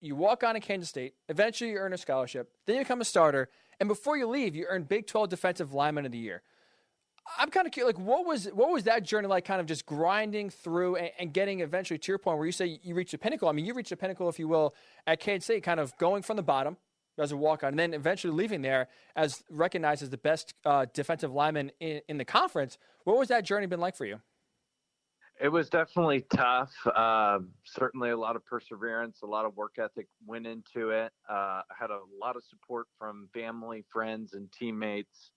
you walk on to Kansas State, eventually you earn a scholarship, then you become a starter, and before you leave, you earn Big 12 Defensive Lineman of the Year. I'm kind of curious, like, what was that journey like, kind of just grinding through and getting eventually to your point where you say you reached the pinnacle? I mean, you reached the pinnacle, if you will, at Kansas State, kind of going from the bottom as a walk-on, and then eventually leaving there as recognized as the best defensive lineman in the conference. What was that journey been like for you? It was definitely tough. Certainly a lot of perseverance, a lot of work ethic went into it. I had a lot of support from family, friends, and teammates.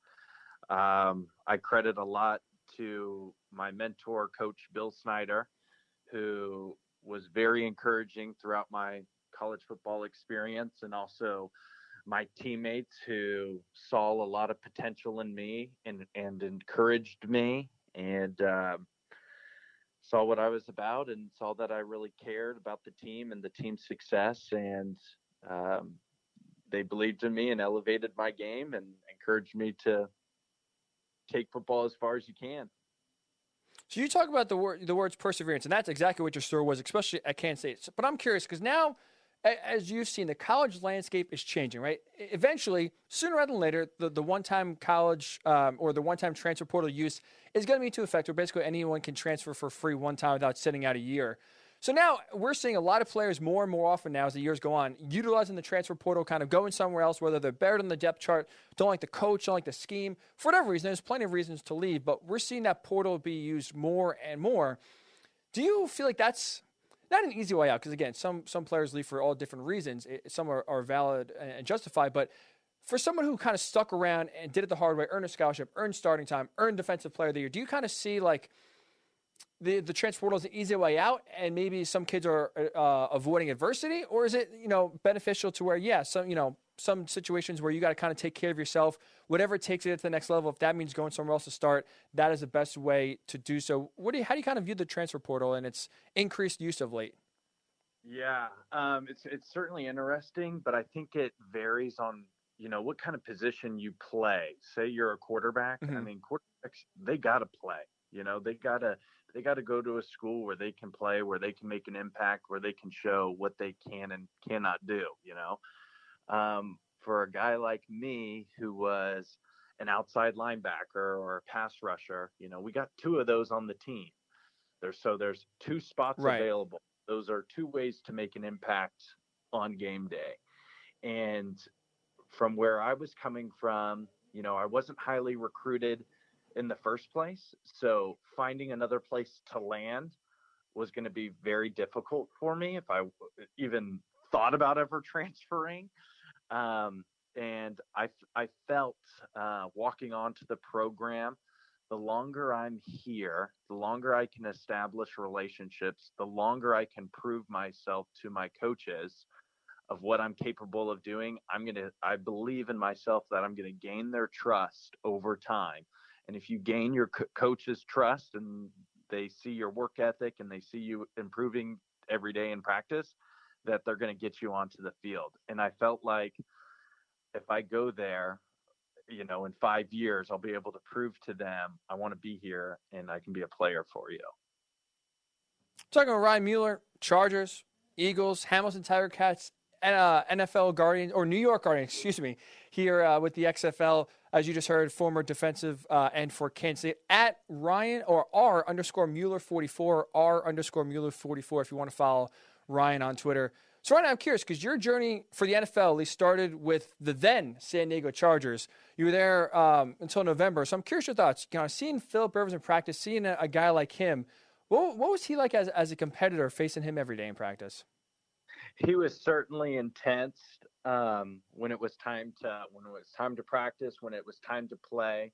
I credit a lot to my mentor, Coach Bill Snyder, who was very encouraging throughout my college football experience, and also my teammates who saw a lot of potential in me and encouraged me, and saw what I was about and saw that I really cared about the team and the team's success. And they believed in me and elevated my game and encouraged me to take football as far as you can. So you talk about the words perseverance, and that's exactly what your story was, especially at Kansas State. But I'm curious because now, as you've seen, the college landscape is changing, right? Eventually, sooner rather than later, the one-time college or the one-time transfer portal use is going to be into effect, where basically anyone can transfer for free one time without sitting out a year. So now we're seeing a lot of players more and more often now as the years go on, utilizing the transfer portal, kind of going somewhere else, whether they're buried on the depth chart, don't like the coach, don't like the scheme. For whatever reason, there's plenty of reasons to leave, but we're seeing that portal be used more and more. Do you feel like that's not an easy way out? Because, again, some players leave for all different reasons. Some are valid and justified, but for someone who kind of stuck around and did it the hard way, earned a scholarship, earned starting time, earned Defensive Player of the Year, do you kind of see, like, the transfer portal is an easy way out, and maybe some kids are avoiding adversity, or is it, beneficial to where, some situations where you got to kind of take care of yourself, whatever it takes you to the next level, if that means going somewhere else to start, that is the best way to do so. How do you kind of view the transfer portal and its increased use of late? Yeah, it's certainly interesting, but I think it varies on, what kind of position you play. Say you're a quarterback. Mm-hmm. I mean, quarterbacks, they got to play. They got to go to a school where they can play, where they can make an impact, where they can show what they can and cannot do, For a guy like me who was an outside linebacker or a pass rusher, we got two of those on the team. There's two spots available. Those are two ways to make an impact on game day. And from where I was coming from, I wasn't highly recruited in the first place. So finding another place to land was going to be very difficult for me if I even thought about ever transferring. And I felt walking onto the program, the longer I'm here, the longer I can establish relationships, the longer I can prove myself to my coaches of what I'm capable of doing. I believe in myself that I'm going to gain their trust over time. And if you gain your coach's trust and they see your work ethic and they see you improving every day in practice, that they're going to get you onto the field. And I felt like if I go there, in 5 years, I'll be able to prove to them I want to be here and I can be a player for you. Talking about Ryan Mueller, Chargers, Eagles, Hamilton Tiger Cats, NFL Guardians, or New York Guardians, here with the XFL, as you just heard, former defensive end for Kansas State, at Ryan or R_Mueller44, R_Mueller44, if you want to follow Ryan on Twitter. So Ryan, I'm curious, because your journey for the NFL at least started with the then San Diego Chargers. You were there until November. So I'm curious your thoughts. Seeing Philip Rivers in practice, seeing a guy like him, what was he like as a competitor facing him every day in practice? He was certainly intense when it was time to practice, when it was time to play.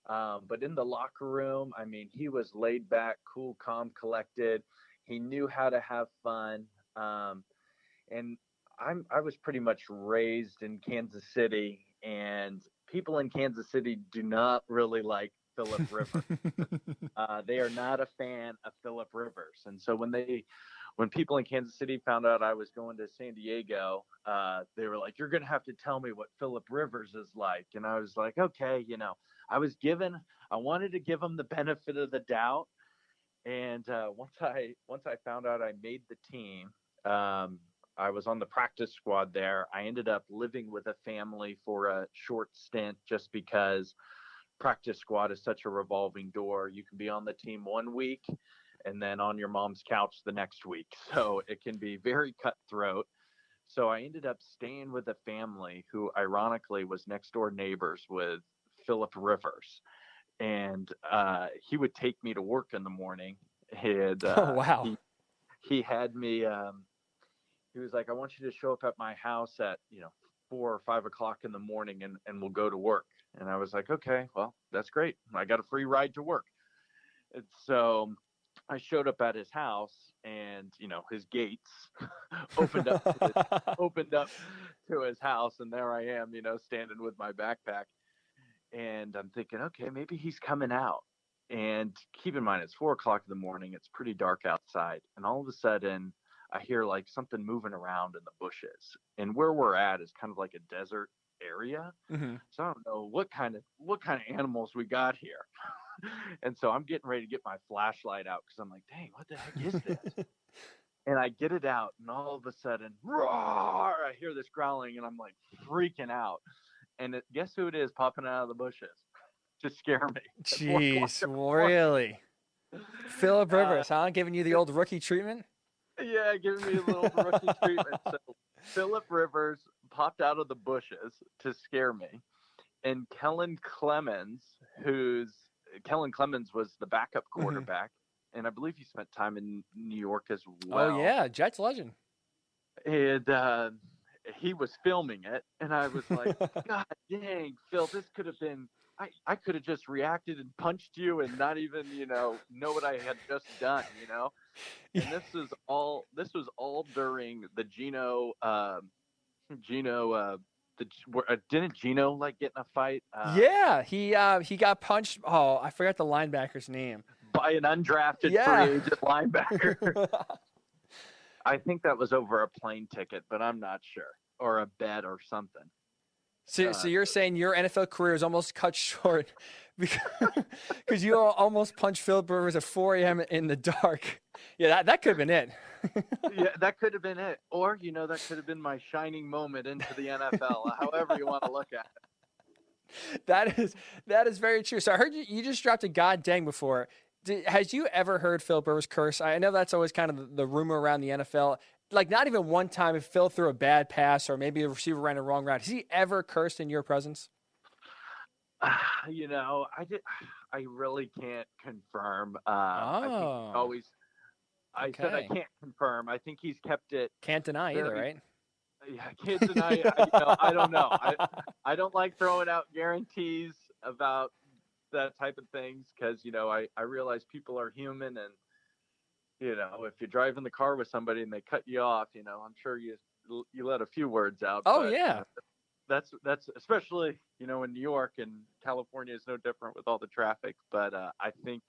But in the locker room, I mean, he was laid back, cool, calm, collected. He knew how to have fun. And I was pretty much raised in Kansas City, and people in Kansas City do not really like Philip Rivers. They are not a fan of Philip Rivers. And so when people in Kansas City found out I was going to San Diego, they were like, "You're going to have to tell me what Philip Rivers is like." And I was like, okay, I wanted to give him the benefit of the doubt. And once I found out I made the team, I was on the practice squad there. I ended up living with a family for a short stint just because practice squad is such a revolving door. You can be on the team 1 week and then on your mom's couch the next week. So it can be very cutthroat. So I ended up staying with a family who ironically was next door neighbors with Philip Rivers. And he would take me to work in the morning. Oh, wow. He had me, he was like, I want you to show up at my house at, 4 or 5 o'clock in the morning and we'll go to work. And I was like, okay, well, that's great. I got a free ride to work. And so I showed up at his house and, his gates opened up to his house. And there I am, standing with my backpack. And I'm thinking, okay, maybe he's coming out. And keep in mind, it's 4 o'clock in the morning. It's pretty dark outside. And all of a sudden, I hear like something moving around in the bushes. And where we're at is kind of like a desert area. Mm-hmm. So I don't know what kind of animals we got here. And so I'm getting ready to get my flashlight out because I'm like, dang, what the heck is this? And I get it out, and all of a sudden, roar! I hear this growling, and I'm like freaking out. And guess who it is popping out of the bushes to scare me? Jeez, really? Philip Rivers, huh? Giving you the old rookie treatment? Yeah, giving me a little rookie treatment. So Philip Rivers popped out of the bushes to scare me. And Kellen Clemens was the backup quarterback. Mm-hmm. And I believe he spent time in New York as well. Oh, yeah, Jets legend. And he was filming it. And I was like, God dang, Phil, this could have been – I could have just reacted and punched you and not even, know what I had just done, And this was all during the didn't Gino like get in a fight? Yeah, he got punched. Oh, I forgot the linebacker's name. By an undrafted free agent linebacker. I think that was over a plane ticket, but I'm not sure, or a bet or something. So you're saying your NFL career is almost cut short because you almost punched Philip Rivers at 4 a.m. in the dark. Yeah, that could have been it. Yeah, that could have been it. Or, that could have been my shining moment into the NFL, however you want to look at it. That is very true. So I heard you just dropped a god dang before. Has you ever heard Philip Rivers curse? I know that's always kind of the rumor around the NFL. Like, not even one time if Phil threw a bad pass or maybe a receiver ran a wrong route. Has he ever cursed in your presence? I really can't confirm. I think always. I said I can't confirm. I think he's kept it. Can't deny either, right? Yeah, can't deny. I don't know. I don't like throwing out guarantees about that type of things because I realize people are human and. If you drive in the car with somebody and they cut you off, I'm sure you let a few words out. Oh, but, yeah. That's especially, in New York, and California is no different with all the traffic. But I think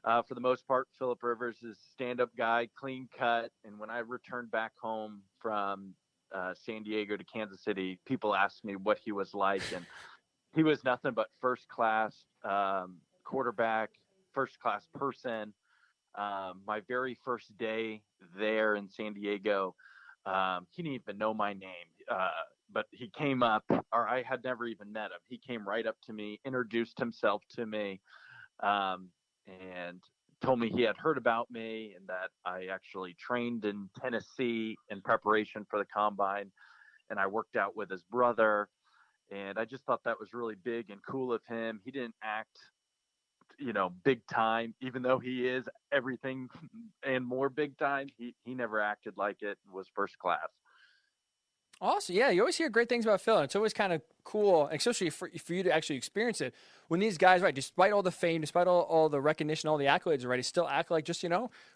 for the most part, Philip Rivers is a stand-up guy, clean cut. And when I returned back home from San Diego to Kansas City, people asked me what he was like. And he was nothing but first-class quarterback, first-class person. My very first day there in San Diego, he didn't even know my name, but he came up, or I had never even met him. He came right up to me, introduced himself to me, and told me he had heard about me and that I actually trained in Tennessee in preparation for the combine, and I worked out with his brother, and I just thought that was really big and cool of him. He didn't act big time, even though he is everything and more big time. He never acted like it, was first class. Awesome. Yeah, you always hear great things about Phil, and it's always kind of cool, especially for you to actually experience it. When these guys, right, despite all the fame, despite all the recognition, all the accolades already, still act like just,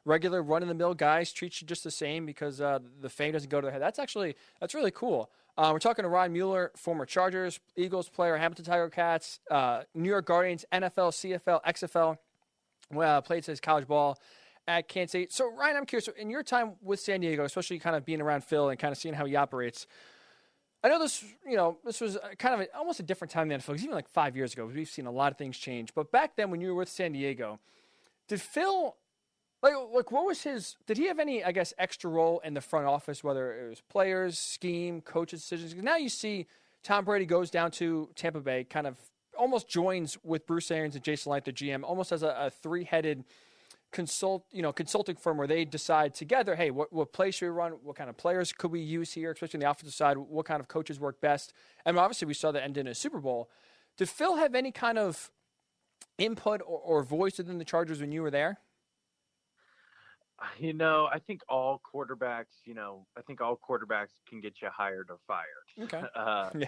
regular run-of-the-mill guys, treat you just the same because the fame doesn't go to their head. That's really cool. We're talking to Ron Mueller, former Chargers, Eagles player, Hamilton Tiger Cats, New York Guardians, NFL, CFL, XFL, played his college ball at Kansas State. So, Ryan, I'm curious, in your time with San Diego, especially kind of being around Phil and kind of seeing how he operates, I know this was kind of almost a different time than the NFL, because even like 5 years ago, we've seen a lot of things change. But back then when you were with San Diego, did Phil Like what was his? Did he have any, I guess, extra role in the front office, whether it was players, scheme, coaches' decisions? 'Cause now you see Tom Brady goes down to Tampa Bay, kind of almost joins with Bruce Arians and Jason Light, the GM, almost as a three-headed consulting firm where they decide together, hey, what play should we run? What kind of players could we use here, especially on the offensive side? What kind of coaches work best? And obviously, we saw that end in a Super Bowl. Did Phil have any kind of input or voice within the Chargers when you were there? I think all quarterbacks, can get you hired or fired. Okay. Yeah.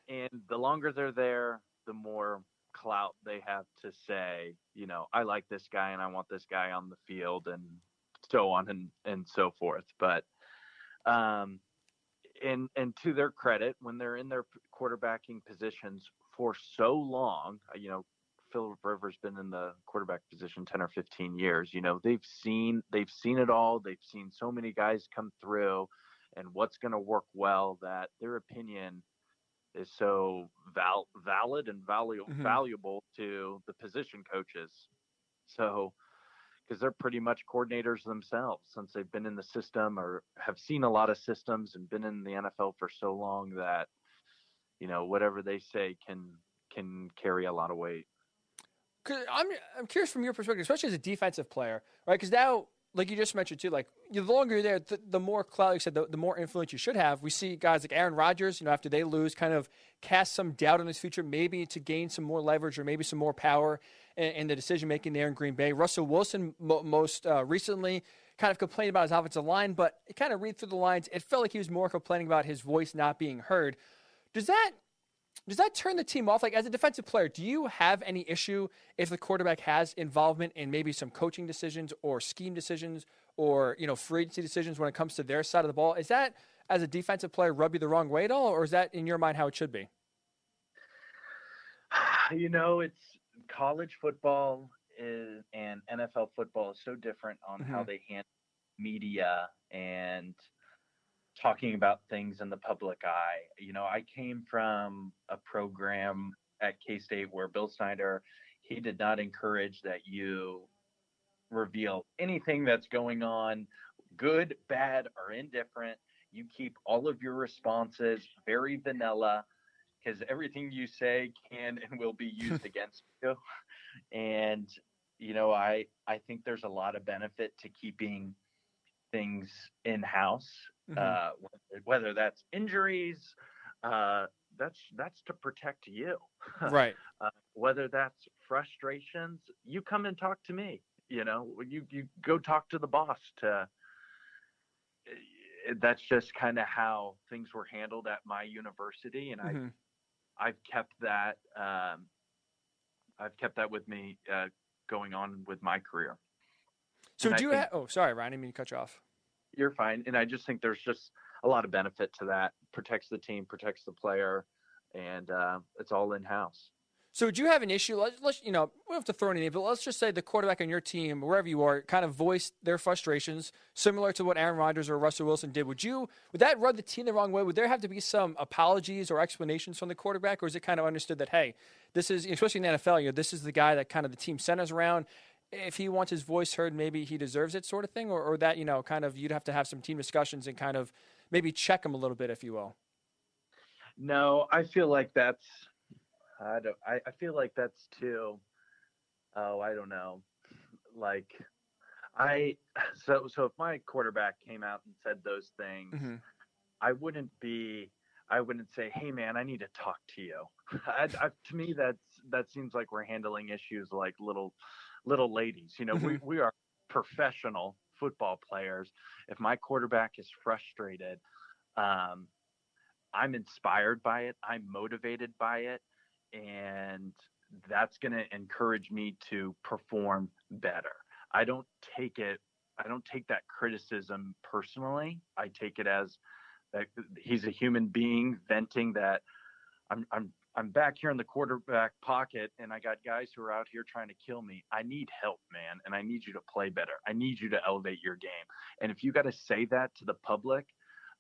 And the longer they're there, the more clout they have to say, I like this guy and I want this guy on the field and so on and so forth. But, and to their credit, when they're in their quarterbacking positions for so long, Phil Rivers been in the quarterback position 10 or 15 years. They've seen it all. They've seen so many guys come through and what's going to work well, that their opinion is so valid and valuable to the position coaches. So, because they're pretty much coordinators themselves since they've been in the system or have seen a lot of systems and been in the NFL for so long that, whatever they say can carry a lot of weight. Cause I'm curious from your perspective, especially as a defensive player, right? Because now, like you just mentioned too, like the longer you're there, the more clout, like you said, the more influence you should have. We see guys like Aaron Rodgers, after they lose, kind of cast some doubt on his future, maybe to gain some more leverage or maybe some more power in the decision making there in Green Bay. Russell Wilson most recently kind of complained about his offensive line, but it kind of read through the lines. It felt like he was more complaining about his voice not being heard. Does that turn the team off? Like, as a defensive player, do you have any issue if the quarterback has involvement in maybe some coaching decisions or scheme decisions or, free agency decisions when it comes to their side of the ball? Is that, as a defensive player, rub you the wrong way at all, or is that, in your mind, how it should be? It's college football and NFL football is so different on how they handle media and talking about things in the public eye. I came from a program at K-State where Bill Snyder, he did not encourage that you reveal anything that's going on, good, bad, or indifferent. You keep all of your responses very vanilla because everything you say can and will be used against you. And, I think there's a lot of benefit to keeping things in-house. Whether that's injuries, that's to protect you. Right. Whether that's frustrations, you come and talk to me. You go talk to the boss. That's just kind of how things were handled at my university, and I've kept that. I've kept that with me going on with my career. So do you have? Oh, sorry, Ryan. I didn't mean to cut you off. You're fine. And I just think there's just a lot of benefit to that. Protects the team, protects the player, and it's all in-house. So do you have an issue? Let's we don't have to throw any name, but let's just say the quarterback on your team, wherever you are, kind of voiced their frustrations, similar to what Aaron Rodgers or Russell Wilson did. Would that rub the team the wrong way? Would there have to be some apologies or explanations from the quarterback, or is it kind of understood that, hey, this is, especially in the NFL, this is the guy that kind of the team centers around. If he wants his voice heard, maybe he deserves it, sort of thing, or that, kind of you'd have to have some team discussions and kind of maybe check him a little bit, if you will. No, I feel like that's I feel like that's too. Oh, I don't know. Like, so if my quarterback came out and said those things, I wouldn't say, hey man, I need to talk to you. To me, that seems like we're handling issues like little ladies. We are professional football players. If my quarterback is frustrated, I'm inspired by it. I'm motivated by it. And that's going to encourage me to perform better. I don't take that criticism personally. I take it as that he's a human being venting that I'm back here in the quarterback pocket and I got guys who are out here trying to kill me. I need help, man. And I need you to play better. I need you to elevate your game. And if you got to say that to the public,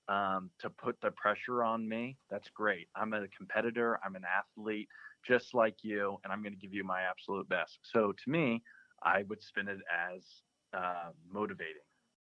to put the pressure on me, that's great. I'm a competitor. I'm an athlete just like you, and I'm going to give you my absolute best. So to me, I would spin it as motivating.